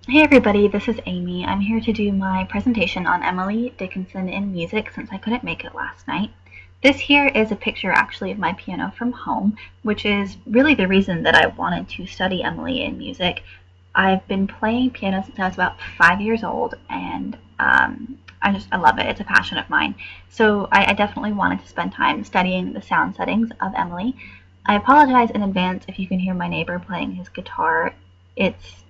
Hey everybody, this is Amy. I'm here to do my presentation on Emily Dickinson in music since I couldn't make it last night. This here is a picture actually of my piano from home, which is really the reason that I wanted to study Emily in music. I've been playing piano since I was about 5 years old, and I love it. It's a passion of mine. So I definitely wanted to spend time studying the sound settings of Emily. I apologize in advance if you can hear my neighbor playing his guitar. It's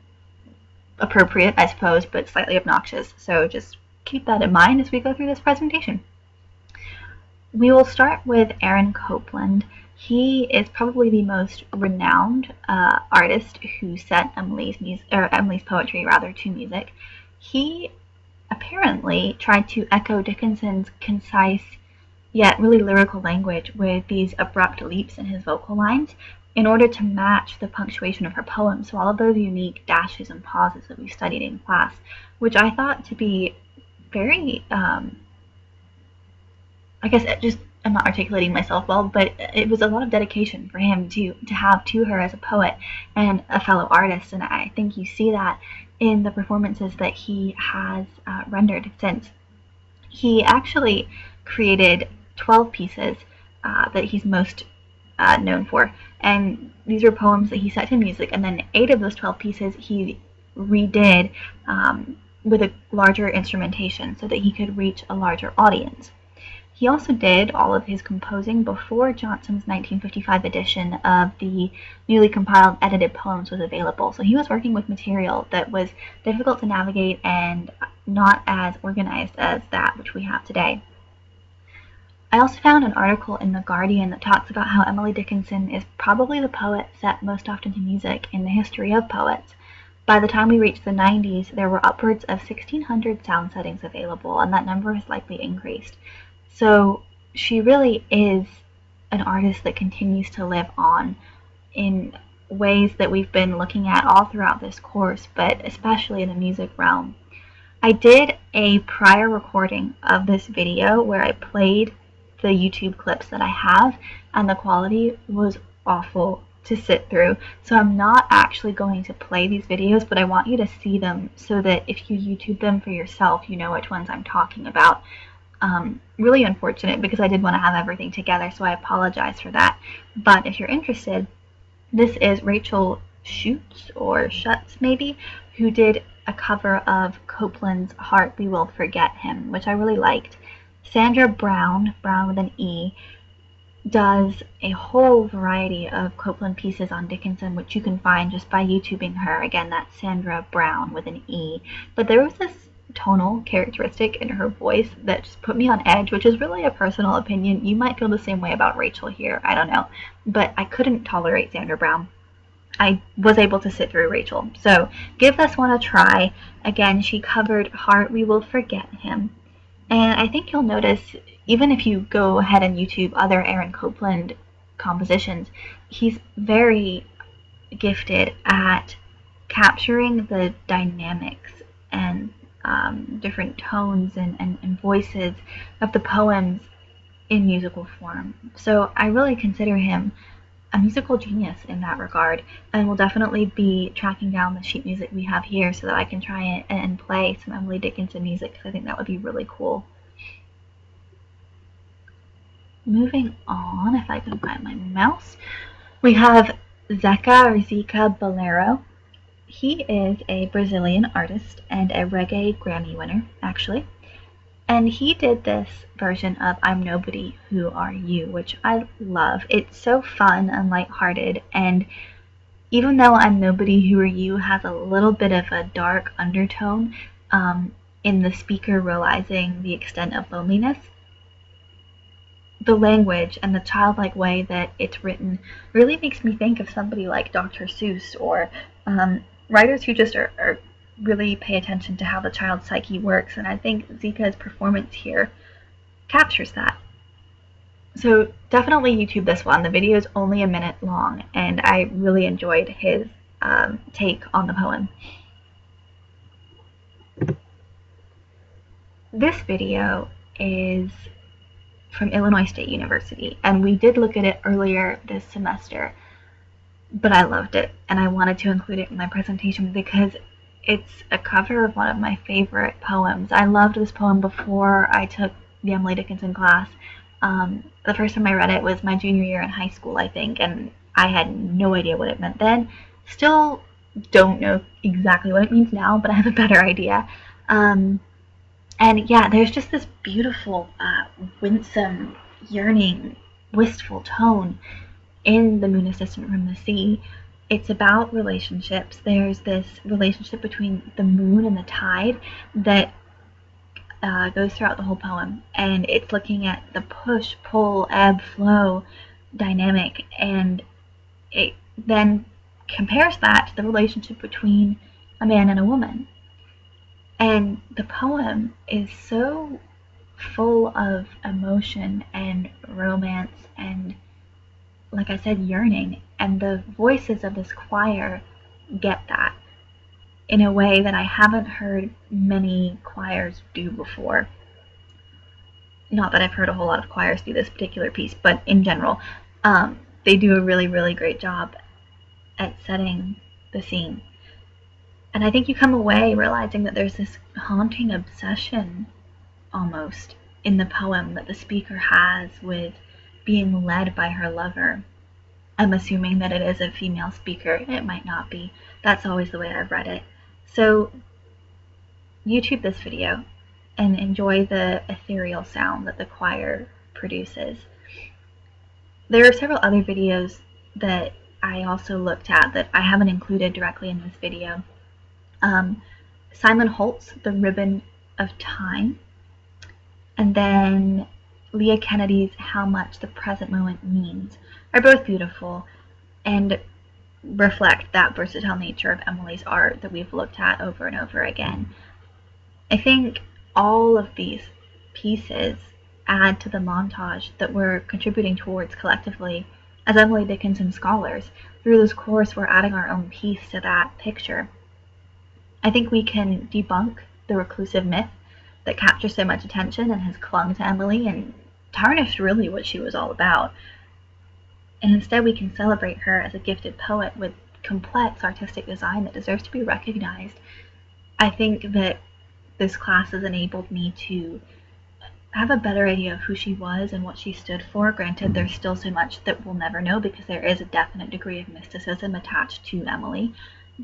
appropriate, I suppose, but slightly obnoxious. So just keep that in mind as we go through this presentation. We will start with Aaron Copland. He is probably the most renowned artist who set Emily's poetry to music. He apparently tried to echo Dickinson's concise yet really lyrical language with these abrupt leaps in his vocal lines in order to match the punctuation of her poems. So all of those unique dashes and pauses that we studied in class, which I thought to be very, I guess just I'm not articulating myself well, but it was a lot of dedication for him to have to her as a poet and a fellow artist, and I think you see that in the performances that he has rendered since. He actually created 12 pieces that he's most known for. And these were poems that he set to music, and then 8 of those 12 pieces he redid with a larger instrumentation so that he could reach a larger audience. He also did all of his composing before Johnson's 1955 edition of the newly compiled edited poems was available. So he was working with material that was difficult to navigate and not as organized as that which we have today. I also found an article in The Guardian that talks about how Emily Dickinson is probably the poet set most often to music in the history of poets. By the time we reach the 90s, there were upwards of 1,600 sound settings available, and that number has likely increased. So she really is an artist that continues to live on in ways that we've been looking at all throughout this course, but especially in the music realm. I did a prior recording of this video where I played the YouTube clips that I have, and the quality was awful to sit through. So I'm not actually going to play these videos, but I want you to see them so that if you YouTube them for yourself, you know which ones I'm talking about. Really unfortunate because I did want to have everything together, so I apologize for that. But if you're interested, this is Rachel Schutz maybe, who did a cover of Copland's Heart We Will Forget Him, which I really liked. Sandra Brown with an E, does a whole variety of Copland pieces on Dickinson, which you can find just by YouTubing her. Again, that's Sandra Brown with an E. But there was this tonal characteristic in her voice that just put me on edge, which is really a personal opinion. You might feel the same way about Rachel here, I don't know. But I couldn't tolerate Sandra Brown. I was able to sit through Rachel. So give this one a try. Again, she covered Heart We Will Forget Him. And I think you'll notice, even if you go ahead and YouTube other Aaron Copland compositions, he's very gifted at capturing the dynamics and different tones and voices of the poems in musical form. So I really consider him a musical genius in that regard, and will definitely be tracking down the sheet music we have here so that I can try and play some Emily Dickinson music, because I think that would be really cool. Moving on, if I can find my mouse, we have Zeka Bolero. He is a Brazilian artist and a reggae Grammy winner, actually. And he did this version of I'm Nobody, Who Are You, which I love. It's so fun and lighthearted, and even though I'm Nobody, Who Are You has a little bit of a dark undertone in the speaker realizing the extent of loneliness, the language and the childlike way that it's written really makes me think of somebody like Dr. Seuss or writers who just are really pay attention to how the child's psyche works, and I think Zeka's performance here captures that. So definitely YouTube this one. The video is only a minute long, and I really enjoyed his take on the poem. This video is from Illinois State University, and we did look at it earlier this semester, but I loved it, and I wanted to include it in my presentation because It's a cover of one of my favorite poems. I loved this poem before I took the Emily Dickinson class. The first time I read it was my junior year in high school, I think, and I had no idea what it meant then. Still don't know exactly what it means now, but I have a better idea. And yeah, there's just this beautiful, winsome, yearning, wistful tone in The Moon is Distant from the Sea. It's about relationships. There's this relationship between the moon and the tide that goes throughout the whole poem, and it's looking at the push, pull, ebb, flow dynamic, and it then compares that to the relationship between a man and a woman. And the poem is so full of emotion and romance and, like I said, yearning. And the voices of this choir get that in a way that I haven't heard many choirs do before. Not that I've heard a whole lot of choirs do this particular piece, but in general, they do a really, really great job at setting the scene. And I think you come away realizing that there's this haunting obsession, almost, in the poem that the speaker has with being led by her lover. I'm assuming that it is a female speaker. It might not be. That's always the way I've read it. So YouTube this video and enjoy the ethereal sound that the choir produces. There are several other videos that I also looked at that I haven't included directly in this video. Simon Holt's The Ribbon of Time, and then Leah Kennedy's How Much the Present Moment Means are both beautiful and reflect that versatile nature of Emily's art that we've looked at over and over again. I think all of these pieces add to the montage that we're contributing towards collectively as Emily Dickinson scholars. Through this course, we're adding our own piece to that picture. I think we can debunk the reclusive myth that captures so much attention and has clung to Emily and tarnished really what she was all about. And instead we can celebrate her as a gifted poet with complex artistic design that deserves to be recognized. I think that this class has enabled me to have a better idea of who she was and what she stood for. Granted, there's still so much that we'll never know because there is a definite degree of mysticism attached to Emily.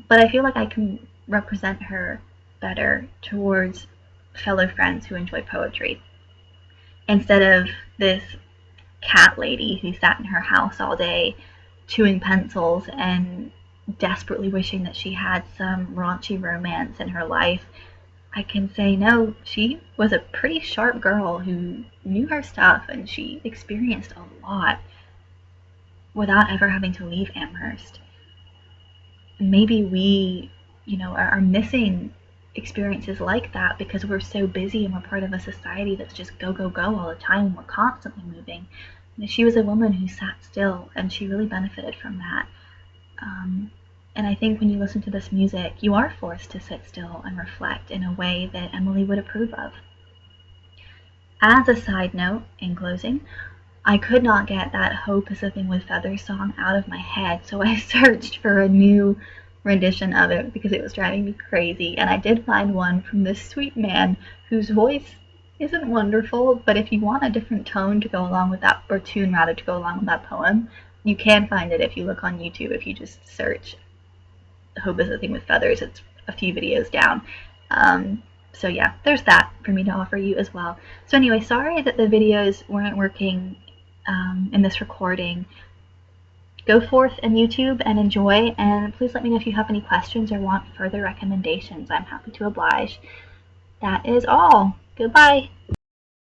But I feel like I can represent her better towards fellow friends who enjoy poetry, instead of this cat lady who sat in her house all day chewing pencils and desperately wishing that she had some raunchy romance in her life. I can say, no, she was a pretty sharp girl who knew her stuff, and she experienced a lot without ever having to leave Amherst. Maybe we, are missing experiences like that because we're so busy and we're part of a society that's just go, go, go all the time and we're constantly moving. She was a woman who sat still, and she really benefited from that. And I think when you listen to this music, you are forced to sit still and reflect in a way that Emily would approve of. As a side note, in closing, I could not get that Hope is a Thing with Feathers song out of my head, so I searched for a new rendition of it because it was driving me crazy, and I did find one from this sweet man whose voice isn't wonderful, but if you want a different tone to go along with that, or tune rather, to go along with that poem, you can find it if you look on YouTube. If you just search Hope is a Thing with Feathers, it's a few videos down. So yeah, there's that for me to offer you as well. So anyway, sorry that the videos weren't working in this recording. Go forth and YouTube and enjoy, and please let me know if you have any questions or want further recommendations. I'm happy to oblige. That is all. Goodbye.